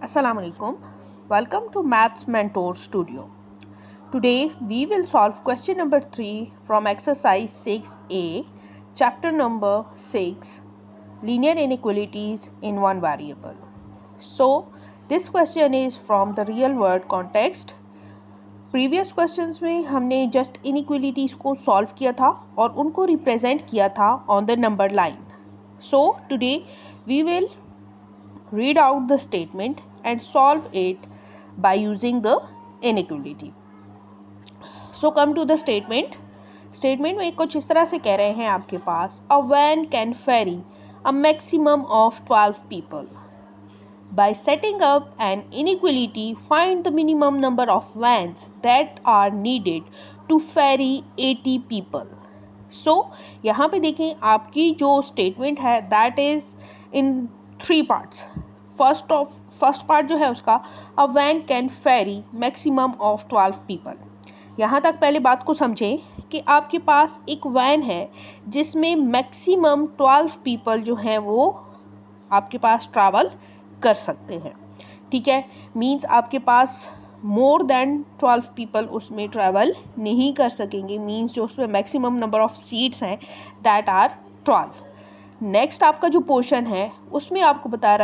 Assalamu alaikum. Welcome to Maths Mentor Studio. Today we will solve question number 3 from exercise 6a, chapter number 6, linear inequalities in one variable. So this question is from the real world context. Previous questions में हमने just inequalities को solve किया था और उनको represent किया था on the number line. So today we will read out the statement and solve it by using the inequality. So come to the statement. Statement में कुछ इस तरह से कह रहे हैं आपके पास a van can ferry a maximum of 12 people. By setting up an inequality, find the minimum number of vans that are needed to ferry 80 people. So यहाँ पे देखें आपकी जो statement है that is in 3 parts. First part जो है उसका uh van can ferry maximum of 12 people. यहाँ तक पहले बात को समझें कि आपके पास एक वैन है जिसमें मैक्सिमम 12 पीपल जो हैं वो आपके पास ट्रैवल कर सकते हैं. ठीक है, मींस आपके पास मोर देन 12 पीपल उसमें ट्रैवल नहीं कर सकेंगे. मींस जो उसमें मैक्सिमम नंबर ऑफ सीट्स हैं दैट आर 12. नेक्स्ट आपका जो पोर्शन है उसमें आपको बता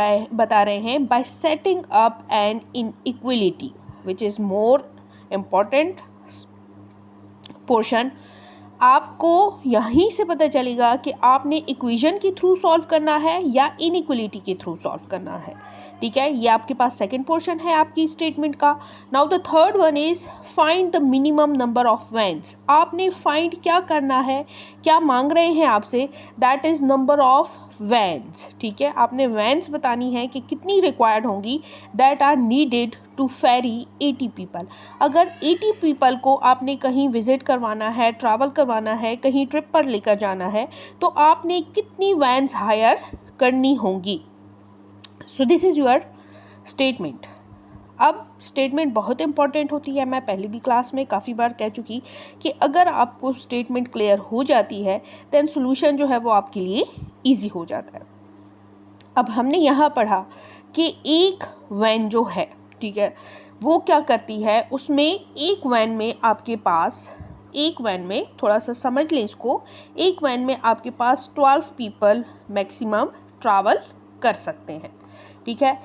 रहे हैं bye setting up an inequality which is more important portion. आपको यहीं से पता चलेगा कि आपने इक्वेशन के थ्रू सॉल्व करना है या इनइक्वलिटी के थ्रू सॉल्व करना है. ठीक है, ये आपके पास सेकंड पोर्शन है आपकी स्टेटमेंट का. Now the third one is find the minimum number of vans. आपने फाइंड क्या करना है, क्या मांग रहे हैं आपसे, that is number of vans. ठीक है, आपने वैन्स बतानी है कि कितनी रिक्वायर्ड होंगी that are needed to ferry 80 people. अगर 80 पीपल को आपने कहीं विजिट करवाना है, ट्रैवल करवाना है, कहीं ट्रिप पर लेकर जाना है तो आपने कितनी वैन्स हायर करनी होंगी. So this is your statement. अब स्टेटमेंट बहुत इंपॉर्टेंट होती है. मैं पहले भी क्लास में काफ़ी बार कह चुकी कि अगर आपको स्टेटमेंट क्लियर हो जाती है देन सोल्यूशन जो है वो आपके लिए ईजी हो जाता है. अब हमने यहाँ पढ़ा कि एक वैन जो है, ठीक है, वो क्या करती है, उसमें एक वैन में आपके पास एक वैन में थोड़ा सा समझ लें इसको, एक वैन में आपके पास 12 पीपल मैक्सिमम ट्रैवल कर सकते हैं. ठीक है,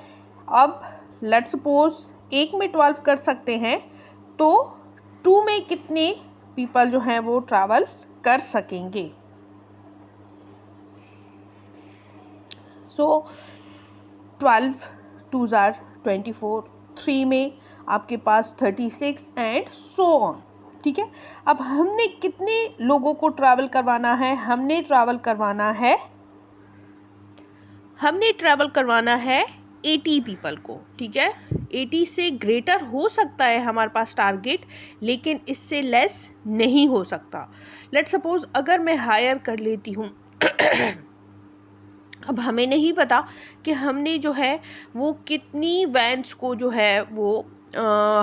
अब लेट्स सपोज एक में 12 कर सकते हैं तो 2 में कितने पीपल जो हैं वो ट्रैवल कर सकेंगे. सो 12 2s are 24, 3 में आपके पास 36 एंड सो ऑन. ठीक है, अब हमने कितने लोगों को ट्रैवल करवाना है, हमने ट्रैवल करवाना है 80 पीपल को. ठीक है, 80 से ग्रेटर हो सकता है हमारे पास टारगेट, लेकिन इससे लेस नहीं हो सकता. लेट्स सपोज अगर मैं हायर कर लेती हूँ अब हमें नहीं पता कि हमने जो है वो कितनी वैन्स को जो है वो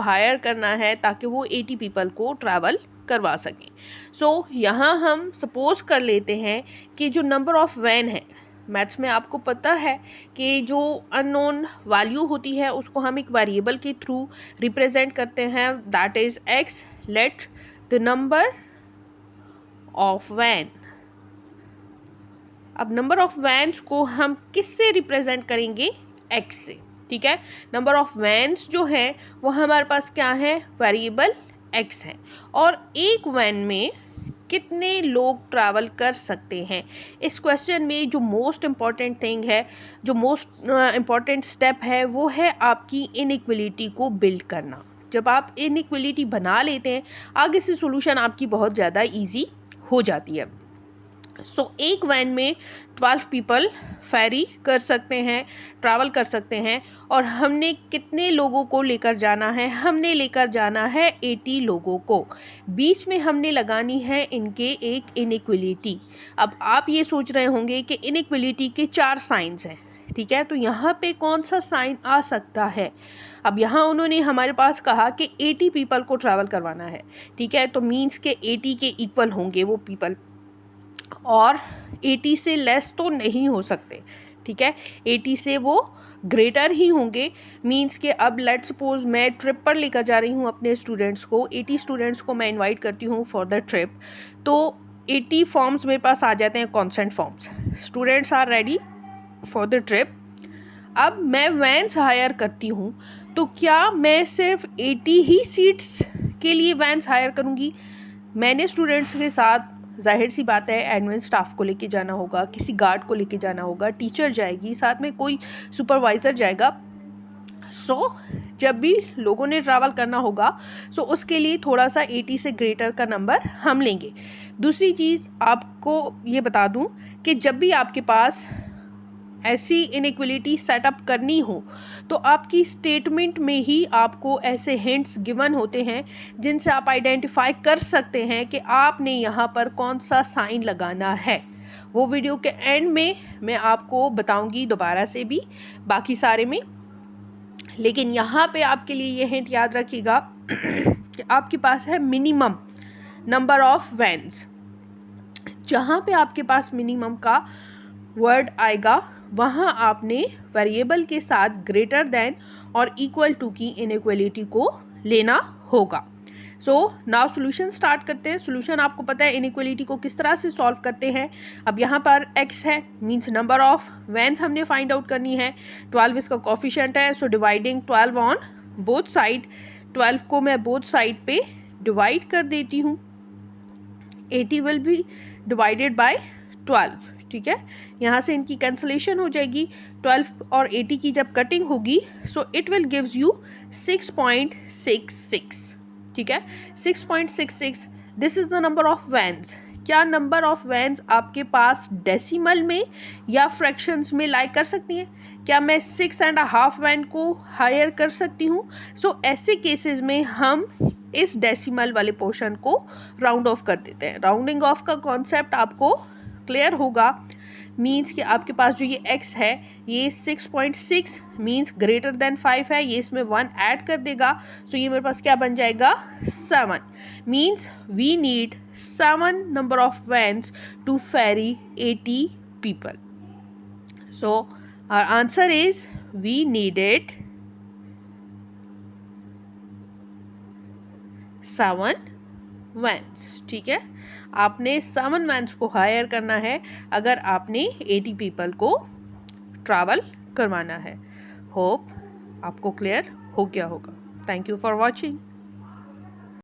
हायर करना है ताकि वो 80 पीपल को ट्रैवल करवा सकें. सो यहाँ हम सपोज़ कर लेते हैं कि जो नंबर ऑफ़ वैन है, मैथ्स में आपको पता है कि जो अननोन वैल्यू होती है उसको हम एक वेरिएबल के थ्रू रिप्रेजेंट करते हैं, that is x. Let the number of van. अब नंबर ऑफ़ वैन्स को हम किससे रिप्रेजेंट करेंगे, x से. ठीक है, नंबर ऑफ़ वैन्स जो है वो हमारे पास क्या है, वेरिएबल x है. और एक वैन में कितने लोग ट्रैवल कर सकते हैं. इस क्वेश्चन में जो मोस्ट इम्पॉर्टेंट थिंग है, जो मोस्ट इम्पॉर्टेंट स्टेप है वो है आपकी इनइक्वलिटी को बिल्ड करना. जब आप इनइक्वलिटी बना लेते हैं आगे से सॉल्यूशन आपकी बहुत ज़्यादा इजी हो जाती है. सो एक वैन में 12 पीपल फेरी कर सकते हैं, ट्रैवल कर सकते हैं. और हमने कितने लोगों को लेकर जाना है, हमने लेकर जाना है 80 लोगों को. बीच में हमने लगानी है इनके एक इनइक्वलिटी. अब आप ये सोच रहे होंगे कि इनइक्वलिटी के 4 साइंस हैं. ठीक है, तो यहाँ पे कौन सा साइन आ सकता है. अब यहाँ उन्होंने हमारे पास कहा कि 80 पीपल को ट्रैवल करवाना है. ठीक है, तो मीन्स के 80 के इक्वल होंगे वो पीपल और 80 से लेस तो नहीं हो सकते. ठीक है, 80 से वो ग्रेटर ही होंगे। मीन्स कि अब लेट्स सपोज मैं ट्रिप पर लेकर जा रही हूँ अपने स्टूडेंट्स को, 80 स्टूडेंट्स को मैं इनवाइट करती हूँ फॉर द ट्रिप, तो 80 फॉर्म्स मेरे पास आ जाते हैं, consent forms. Students are ready for the trip. अब मैं वैन्स हायर करती हूँ, तो क्या मैं सिर्फ 80 ही सीट्स के लिए वैन्स हायर करूँगी? मैंने स्टूडेंट्स के साथ, जाहिर सी बात है, एडमिन स्टाफ को लेके जाना होगा, किसी गार्ड को लेके जाना होगा, टीचर जाएगी, साथ में कोई सुपरवाइज़र जाएगा। सो जब भी लोगों ने ट्रैवल करना होगा, सो उसके लिए थोड़ा सा 80 से ग्रेटर का नंबर हम लेंगे। दूसरी चीज़ आपको ये बता दूं कि जब भी आपके पास ऐसी इनइक्वलिटी सेटअप करनी हो, तो आपकी स्टेटमेंट में ही आपको ऐसे हिंट्स गिवन होते हैं जिनसे आप आइडेंटिफाई कर सकते हैं कि आपने यहाँ पर कौन सा साइन लगाना है। वो वीडियो के एंड में मैं आपको बताऊंगी दोबारा से भी बाकी सारे में, लेकिन यहाँ पे आपके लिए ये हिंट याद रखिएगा कि आपके पास है मिनिमम नंबर ऑफ वैन्स। जहाँ पे आपके पास मिनिमम का वर्ड आएगा, वहाँ आपने वेरिएबल के साथ ग्रेटर देन और इक्वल टू की इनइक्वलिटी को लेना होगा। सो नाउ सोल्यूशन स्टार्ट करते हैं। सोल्यूशन आपको पता है इनइक्वलिटी को किस तरह से सॉल्व करते हैं। अब यहाँ पर x है, मीन्स नंबर ऑफ वैन्स हमने फाइंड आउट करनी है। 12 इसका कोफिशिएंट है, so dividing 12 on both side. 12 को मैं बोथ साइड पे डिवाइड कर देती हूँ। 80 विल बी डिवाइडेड बाय 12, ठीक है। यहाँ से इनकी कैंसलेशन हो जाएगी। 12 और 80 की जब कटिंग होगी, so it will gives you 6.66, ठीक है। 6.66, this is the number of vans. क्या नंबर ऑफ वैन्स आपके पास डेसिमल में या फ्रैक्शंस में लाई कर सकती हैं? क्या मैं 6.5 वैन को हायर कर सकती हूँ? सो ऐसे केसेस में हम इस डेसिमल वाले पोर्शन को राउंड ऑफ कर देते हैं। राउंडिंग ऑफ का कॉन्सेप्ट आपको क्लियर होगा। मीन्स कि आपके पास जो ये x है, ये 6.6 मीन्स ग्रेटर देन 5 है, ये इसमें 1 ऐड कर देगा, सो ये मेरे पास क्या बन जाएगा, 7। Means we need 7 number of vans to ferry 80 people. So our answer is we needed 7 vans, ठीक है। आपने 7 वैन्स को हायर करना है अगर आपने 80 पीपल को ट्रैवल करवाना है। होप आपको क्लियर हो गया होगा। Thank you for watching.